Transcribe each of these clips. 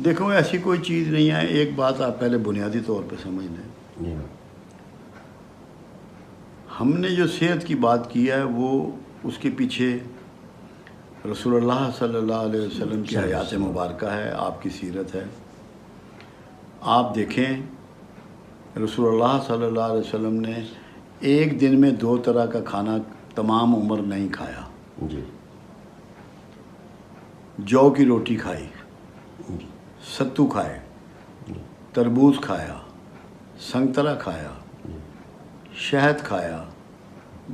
دیکھو ایسی کوئی چیز نہیں ہے. ایک بات آپ پہلے بنیادی طور پہ سمجھ لیں. ہم نے جو صحت کی بات کی ہے وہ اس کے پیچھے رسول اللہ صلی اللہ علیہ وسلم کی حیات مبارکہ ہے، آپ کی سیرت ہے. آپ دیکھیں رسول اللہ صلی اللہ علیہ وسلم نے ایک دن میں 2 طرح کا کھانا تمام عمر نہیں کھایا. جو کی روٹی کھائی، ستو کھائے، تربوز کھایا، سنگترا کھایا، شہد کھایا،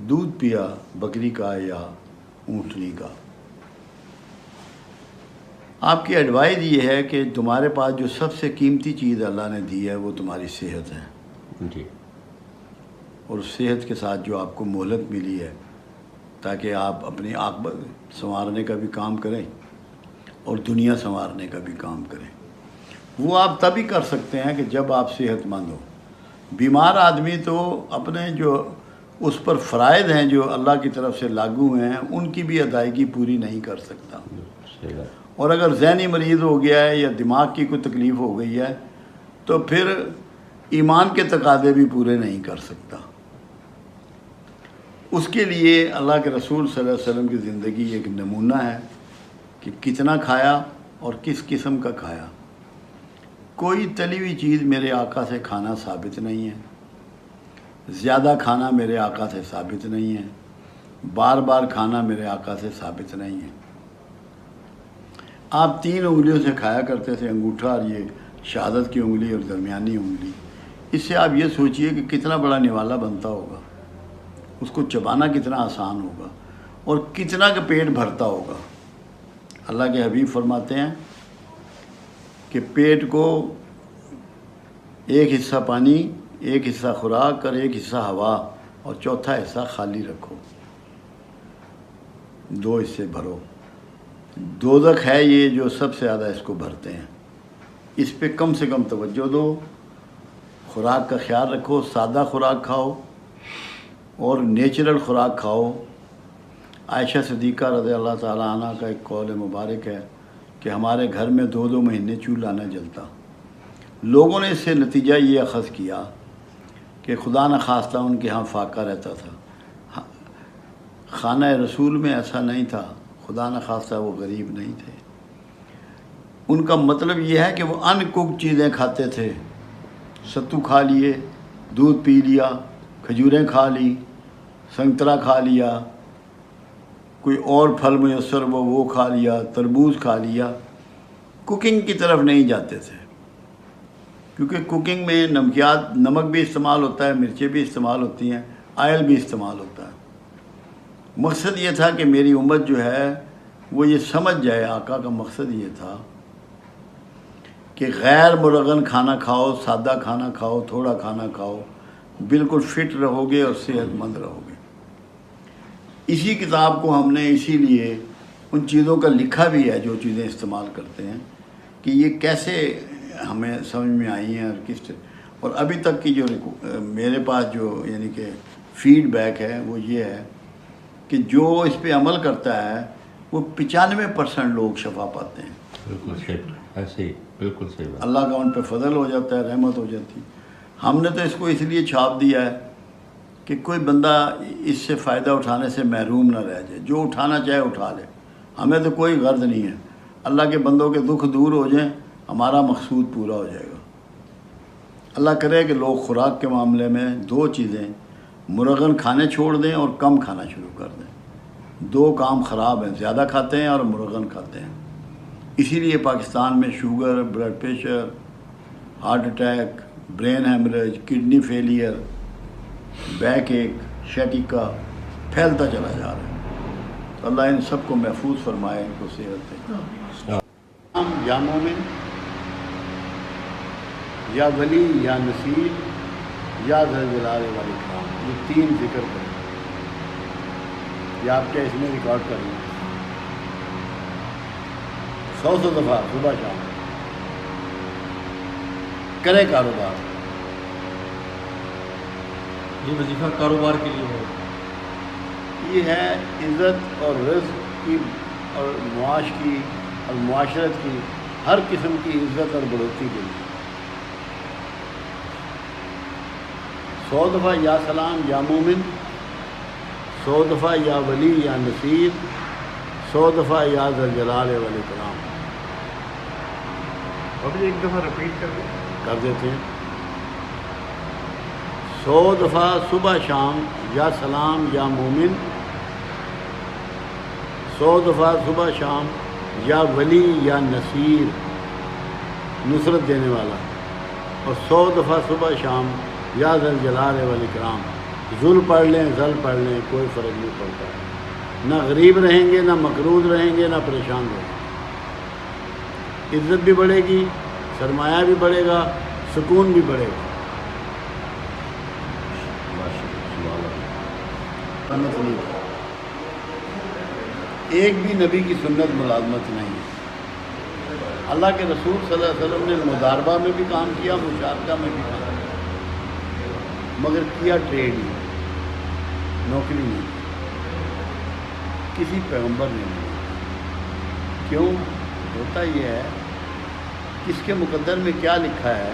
دودھ پیا بکری کا یا اونٹنی کا. آپ کی ایڈوائز یہ ہے کہ تمہارے پاس جو سب سے قیمتی چیز اللہ نے دی ہے وہ تمہاری صحت ہے. اور صحت کے ساتھ جو آپ کو مہلت ملی ہے تاکہ آپ اپنی عاقبت سنوارنے کا بھی کام کریں اور دنیا سنوارنے کا بھی کام کریں. وہ آپ تبھی کر سکتے ہیں کہ جب آپ صحت مند ہو. بیمار آدمی تو اپنے جو اس پر فرائض ہیں جو اللہ کی طرف سے لاگو ہیں ان کی بھی ادائیگی پوری نہیں کر سکتا. اور اگر ذہنی مریض ہو گیا ہے یا دماغ کی کوئی تکلیف ہو گئی ہے تو پھر ایمان کے تقاضے بھی پورے نہیں کر سکتا. اس کے لیے اللہ کے رسول صلی اللہ علیہ وسلم کی زندگی ایک نمونہ ہے کہ کتنا کھایا اور کس قسم کا کھایا. کوئی تلی ہوئی چیز میرے آقا سے کھانا ثابت نہیں ہے، زیادہ کھانا میرے آقا سے ثابت نہیں ہے، بار بار کھانا میرے آقا سے ثابت نہیں ہے. آپ 3 انگلیوں سے کھایا کرتے تھے، انگوٹھا اور یہ شہادت کی انگلی اور درمیانی انگلی. اس سے آپ یہ سوچئے کہ کتنا بڑا نوالا بنتا ہوگا، اس کو چبانا کتنا آسان ہوگا اور کتنا کا پیٹ بھرتا ہوگا. اللہ کے حبیب فرماتے ہیں کہ پیٹ کو ایک حصہ پانی، ایک حصہ خوراک اور ایک حصہ ہوا اور چوتھا حصہ خالی رکھو. 2 حصے بھرو. دوزخ ہے یہ جو سب سے زیادہ اس کو بھرتے ہیں. اس پہ کم سے کم توجہ دو. خوراک کا خیال رکھو، سادہ خوراک کھاؤ اور نیچرل خوراک کھاؤ. عائشہ صدیقہ رضی اللہ تعالیٰ عنہ کا ایک قول مبارک ہے کہ ہمارے گھر میں 2 مہینے چولہا نہ جلتا. لوگوں نے اس سے نتیجہ یہ اخذ کیا کہ خدا نخواستہ ان کے ہاں فاقہ رہتا تھا. خانہ رسول میں ایسا نہیں تھا، خدا نخواستہ وہ غریب نہیں تھے. ان کا مطلب یہ ہے کہ وہ ان کوک چیزیں کھاتے تھے. ستو کھا لیے، دودھ پی لیا، کھجوریں کھا لی، سنگترا کھا لیا، کوئی اور پھل میسر وہ کھا لیا، تربوز کھا لیا. کوکنگ کی طرف نہیں جاتے تھے کیونکہ کوکنگ میں نمک بھی استعمال ہوتا ہے، مرچیں بھی استعمال ہوتی ہیں، آئل بھی استعمال ہوتا ہے. مقصد یہ تھا کہ میری امت جو ہے وہ یہ سمجھ جائے. آقا کا مقصد یہ تھا کہ غیر مرغن کھانا کھاؤ، سادہ کھانا کھاؤ، تھوڑا کھانا کھاؤ، بالکل فٹ رہو گے اور صحت مند رہو گے. اسی کتاب کو ہم نے اسی لیے ان چیزوں کا لکھا بھی ہے جو چیزیں استعمال کرتے ہیں کہ یہ کیسے ہمیں سمجھ میں آئی ہیں اور کس. اور ابھی تک کی جو میرے پاس جو یعنی کہ فیڈ بیک ہے وہ یہ ہے کہ جو اس پہ عمل کرتا ہے وہ 95% لوگ شفا پاتے ہیں. بالکل صحیح، ایسے ہی بالکل صحیح بات. اللہ کا ان پہ فضل ہو جاتا ہے، رحمت ہو جاتی. ہم نے تو اس کو اس لیے چھاپ دیا ہے کہ کوئی بندہ اس سے فائدہ اٹھانے سے محروم نہ رہ جائے. جو اٹھانا چاہے اٹھا لے. ہمیں تو کوئی غرض نہیں ہے. اللہ کے بندوں کے دکھ دور ہو جائیں، ہمارا مقصود پورا ہو جائے گا. اللہ کرے کہ لوگ خوراک کے معاملے میں 2 چیزیں، مرغن کھانے چھوڑ دیں اور کم کھانا شروع کر دیں. 2 کام خراب ہیں، زیادہ کھاتے ہیں اور مرغن کھاتے ہیں. اسی لیے پاکستان میں sugar, blood pressure, heart attack, brain haemorrhage, kidney failure, back ache, sciatica پھیلتا چلا جا رہا ہے. تو اللہ ان سب کو محفوظ فرمائے، ان کو صحت دے. یا مومن، یا ولی، یا نصیر، یا ذوالجلال والاکرام، یہ 3 ذکر کریں. یہ آپ کیا اس میں ریکارڈ کر لیں 100 دفعہ صبح شام. کرے کاروبار. یہ وظیفہ کاروبار کے لیے ہے. یہ ہے عزت اور رزق کی اور معاش کی اور معاشرت کی ہر قسم کی عزت اور بڑھوتری کے لیے 100 دفعہ یا سلام یا مومن، 100 دفعہ یا ولی یا نصیر، 100 دفعہ یا ذا الجلال والاکرام ابھی ایک دفعہ رپیٹ کر دیتے ہیں۔ 100 دفعہ صبح شام یا سلام یا مومن، 100 دفعہ صبح شام یا ولی یا نصیر نصرت دینے والا، اور 100 دفعہ صبح شام یا ذا الجلال والاکرام۔ ذل پڑھ لیں ذل پڑھ لیں، کوئی فرق نہیں پڑتا، نہ غریب رہیں گے، نہ مقروض رہیں گے، نہ پریشان رہیں گے، عزت بھی بڑھے گی، سرمایہ بھی بڑھے گا، سکون بھی بڑھے گا۔ سنت نہیں ہے، ایک بھی نبی کی سنت ملازمت نہیں ہے۔ اللہ کے رسول صلی اللہ علیہ وسلم نے مضاربہ میں بھی کام کیا، مشارکہ میں بھی کام کیا، مگر کیا ٹریڈ نہیں، نوکری نہیں، کسی پیغمبر نے نہیں۔ کیوں؟ ہوتا یہ ہے، کس کے مقدر میں کیا لکھا ہے،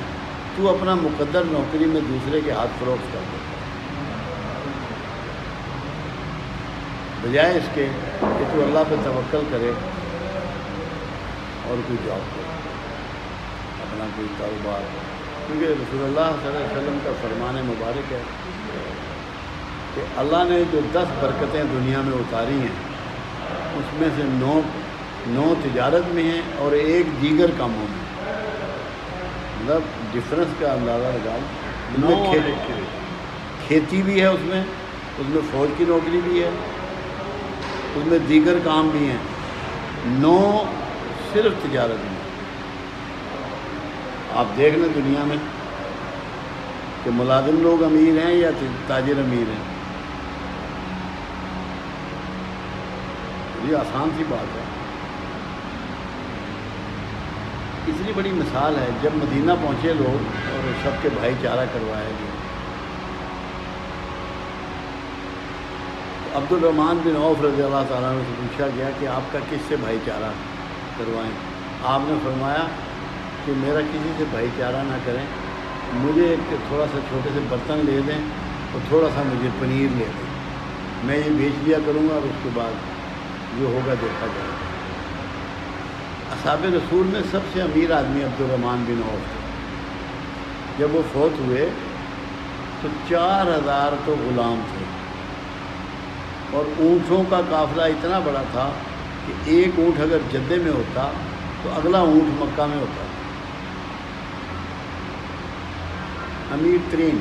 تو اپنا مقدر نوکری میں دوسرے کے ہاتھ فروخت کر دیتا، بجائے اس کے کہ تو اللہ پہ توکل کرے اور کوئی جاب کرے، اپنا کوئی کاروبار، کیونکہ رسول اللہ صلی اللہ علیہ وسلم کا فرمان مبارک ہے کہ اللہ نے جو 10 برکتیں دنیا میں اتاری ہیں، اس میں سے 9 تجارت میں ہیں اور 1 دیگر کاموں میں، مطلب ڈفرنس کا اندازہ لگا، ان میں کھیتی بھی ہے، اس میں فوج کی نوکری بھی ہے، اس میں دیگر کام بھی ہیں، 9 صرف تجارت میں۔ آپ دیکھ لیں دنیا میں کہ ملازم لوگ امیر ہیں یا تاجر امیر ہیں، یہ آسان سی بات ہے۔ اتنی بڑی مثال ہے، جب مدینہ پہنچے لوگ اور سب کے بھائی چارہ کروایا گیا، عبد الرحمن بن عوف رضی اللہ تعالیٰ عنہ سے پوچھا گیا کہ آپ کا کس سے بھائی چارہ کروائیں؟ آپ نے فرمایا کہ میرا کسی سے بھائی چارہ نہ کریں، مجھے ایک تھوڑا سا چھوٹے سے برتن لے دیں اور تھوڑا سا مجھے پنیر لے دیں، میں یہ بیچ لیا کروں گا اور اس کے بعد جو ہوگا دیکھا جائے گا۔ اصحاب رسول میں سب سے امیر آدمی عبد الرحمن بن عوف تھے۔ جب وہ فوت ہوئے تو 4000 تو غلام تھے، اور اونٹوں کا قافلہ اتنا بڑا تھا کہ ایک اونٹ اگر جدے میں ہوتا تو اگلا اونٹ مکہ میں ہوتا، امیر ترین۔